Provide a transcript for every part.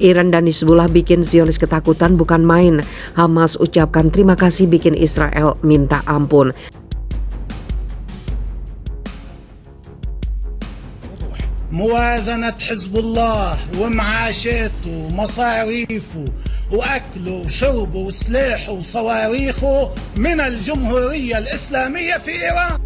Iran dan Hizbullah bikin Zionis ketakutan bukan main. Hamas ucapkan terima kasih bikin Israel minta ampun. موازنة حزب الله ومعاشاته ومصاريفه وأكله وشربه وسلاحه وصواريخه من الجمهورية الإسلامية في إيران.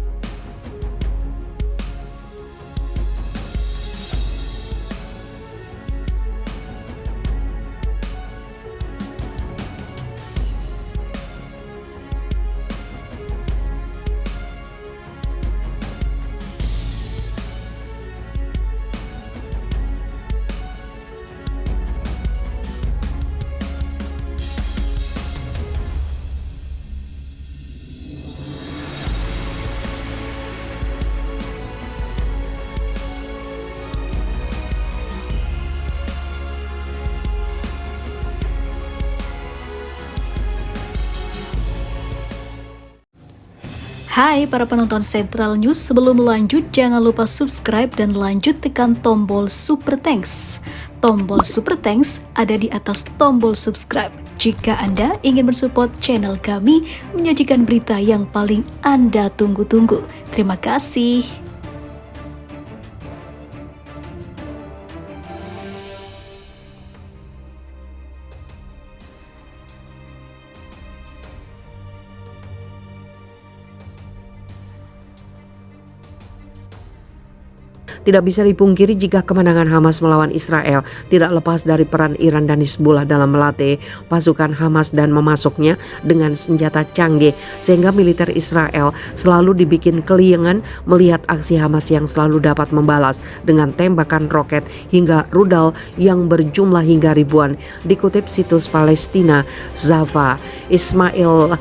Hai para penonton Sentral News, sebelum lanjut jangan lupa subscribe dan lanjut tekan tombol Super Thanks. Tombol Super Thanks ada di atas tombol subscribe. Jika Anda ingin mensupport channel kami menyajikan berita yang paling Anda tunggu-tunggu. Terima kasih. Tidak bisa dipungkiri jika kemenangan Hamas melawan Israel tidak lepas dari peran Iran dan Hizbullah dalam melatih pasukan Hamas dan memasuknya dengan senjata canggih, sehingga militer Israel selalu dibikin keliengan melihat aksi Hamas yang selalu dapat membalas dengan tembakan roket hingga rudal yang berjumlah hingga ribuan. Dikutip situs Palestina Zafa, Ismail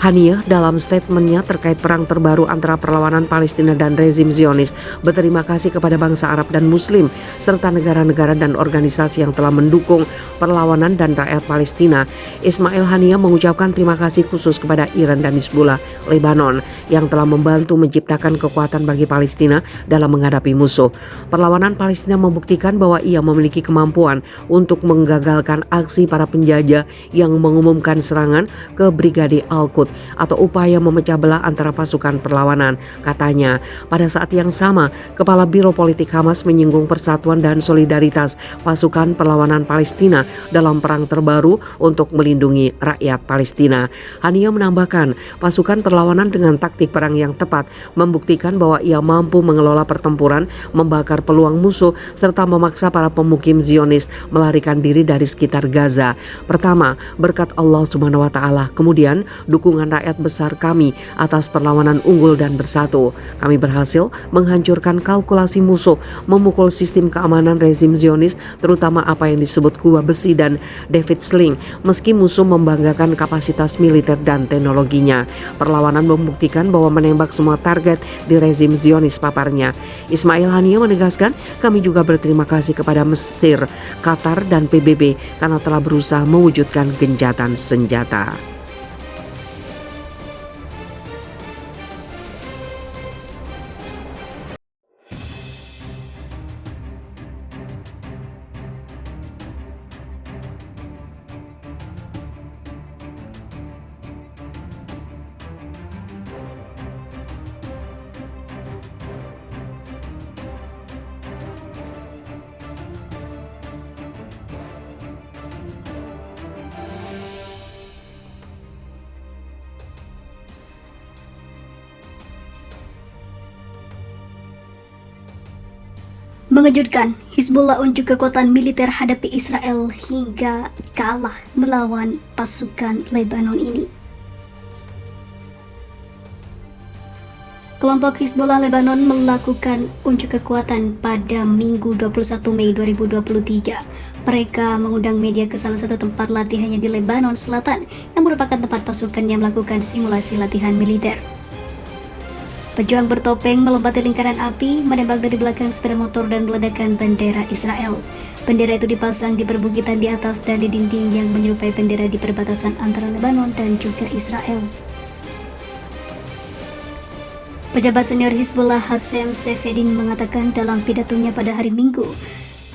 Haniyeh dalam statementnya terkait perang terbaru antara perlawanan Palestina dan rezim Zionis berterima kasih kepada bangsa Arab dan Muslim serta negara-negara dan organisasi yang telah mendukung perlawanan dan rakyat Palestina. Ismail Haniyeh mengucapkan terima kasih khusus kepada Iran dan Hizbullah Lebanon yang telah membantu menciptakan kekuatan bagi Palestina dalam menghadapi musuh. Perlawanan Palestina membuktikan bahwa ia memiliki kemampuan untuk menggagalkan aksi para penjajah yang mengumumkan serangan ke Brigade Al-Quds atau upaya memecah belah antara pasukan perlawanan. Katanya, pada saat yang sama, Kepala Biro Politik Hamas menyinggung persatuan dan solidaritas pasukan perlawanan Palestina dalam perang terbaru untuk melindungi rakyat Palestina. Haniyeh menambahkan, pasukan perlawanan dengan taktik perang yang tepat membuktikan bahwa ia mampu mengelola pertempuran, membakar peluang musuh, serta memaksa para pemukim Zionis melarikan diri dari sekitar Gaza. Pertama, berkat Allah Subhanahu wa Ta'ala. Kemudian, dukungan rakyat besar kami atas perlawanan unggul dan bersatu. Kami berhasil menghancurkan kalkulasi musuh, memukul sistem keamanan rezim Zionis, terutama apa yang disebut kuba besi dan David Sling, meski musuh membanggakan kapasitas militer dan teknologinya. Perlawanan membuktikan bahwa menembak semua target di rezim Zionis, paparnya. Ismail Haniyeh menegaskan, kami juga berterima kasih kepada Mesir, Qatar, dan PBB karena telah berusaha mewujudkan gencatan senjata. Mengejutkan, Hizbullah unjuk kekuatan militer hadapi Israel hingga kalah melawan pasukan Lebanon ini. Kelompok Hizbullah Lebanon melakukan unjuk kekuatan pada Minggu 21 Mei 2023. Mereka mengundang media ke salah satu tempat latihannya di Lebanon Selatan yang merupakan tempat pasukannya melakukan simulasi latihan militer. Pejuang bertopeng melompati lingkaran api, menembak dari belakang sepeda motor dan meledakkan bendera Israel. Bendera itu dipasang di perbukitan di atas dan di dinding yang menyerupai bendera di perbatasan antara Lebanon dan juga Israel. Pejabat senior Hizbullah Hassem Sefedin mengatakan dalam pidatonya pada hari Minggu,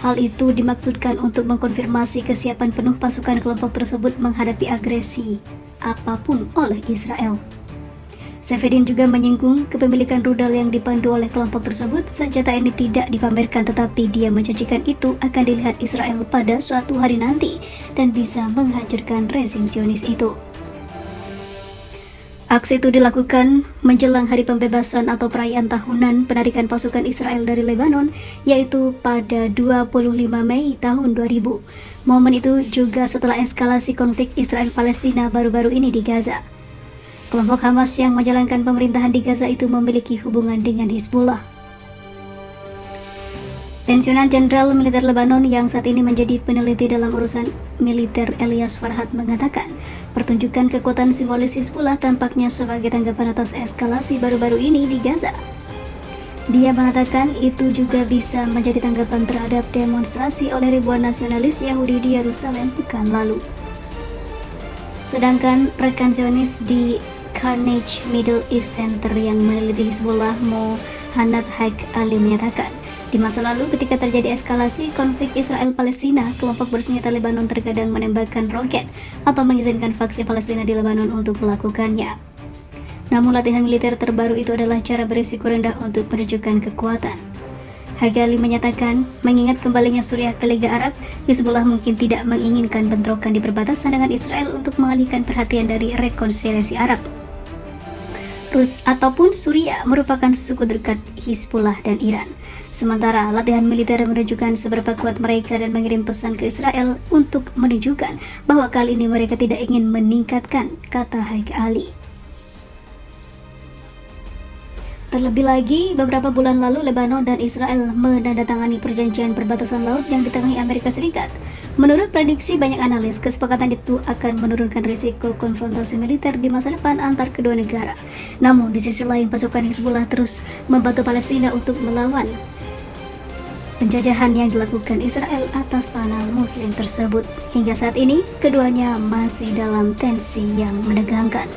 Hal itu dimaksudkan untuk mengkonfirmasi kesiapan penuh pasukan kelompok tersebut menghadapi agresi apapun oleh Israel. Safeddin juga menyinggung kepemilikan rudal yang dipandu oleh kelompok tersebut. Senjata ini tidak dipamerkan, tetapi dia menjanjikan itu akan dilihat Israel pada suatu hari nanti dan bisa menghancurkan rezim Zionis itu. Aksi itu dilakukan menjelang hari pembebasan atau perayaan tahunan penarikan pasukan Israel dari Lebanon, yaitu pada 25 Mei tahun 2000. Momen itu juga setelah eskalasi konflik Israel-Palestina baru-baru ini di Gaza. Kelompok Hamas yang menjalankan pemerintahan di Gaza itu memiliki hubungan dengan Hizbullah. Pensiunan Jenderal Militer Lebanon yang saat ini menjadi peneliti dalam urusan militer Elias Farhad mengatakan, pertunjukan kekuatan simbolis Hizbullah tampaknya sebagai tanggapan atas eskalasi baru-baru ini di Gaza. Dia mengatakan itu juga bisa menjadi tanggapan terhadap demonstrasi oleh ribuan nasionalis Yahudi di Yerusalem pekan lalu. Sedangkan rekan Zionis di Carnegie Middle East Center yang meneliti Hizbullah, Mohanad Haik Ali menyatakan, di masa lalu ketika terjadi eskalasi konflik Israel-Palestina, kelompok bersenjata Lebanon terkadang menembakkan roket atau mengizinkan faksi Palestina di Lebanon untuk melakukannya. Namun latihan militer terbaru itu adalah cara berisiko rendah untuk menunjukkan kekuatan. Hagali menyatakan, mengingat kembalinya Suriah ke Liga Arab, Hizbullah mungkin tidak menginginkan bentrokan di perbatasan dengan Israel untuk mengalihkan perhatian dari rekonsiliasi Arab. Rus ataupun Suriah merupakan suku dekat Hizbullah dan Iran. Sementara latihan militer menunjukkan seberapa kuat mereka dan mengirim pesan ke Israel untuk menunjukkan bahwa kali ini mereka tidak ingin meningkatkan, kata Haik Ali. Terlebih lagi, beberapa bulan lalu Lebanon dan Israel menandatangani perjanjian perbatasan laut yang ditengahi Amerika Serikat. Menurut prediksi banyak analis, kesepakatan itu akan menurunkan risiko konfrontasi militer di masa depan antar kedua negara. Namun, di sisi lain pasukan Hizbullah terus membantu Palestina untuk melawan penjajahan yang dilakukan Israel atas tanah Muslim tersebut. Hingga saat ini, keduanya masih dalam tensi yang menegangkan.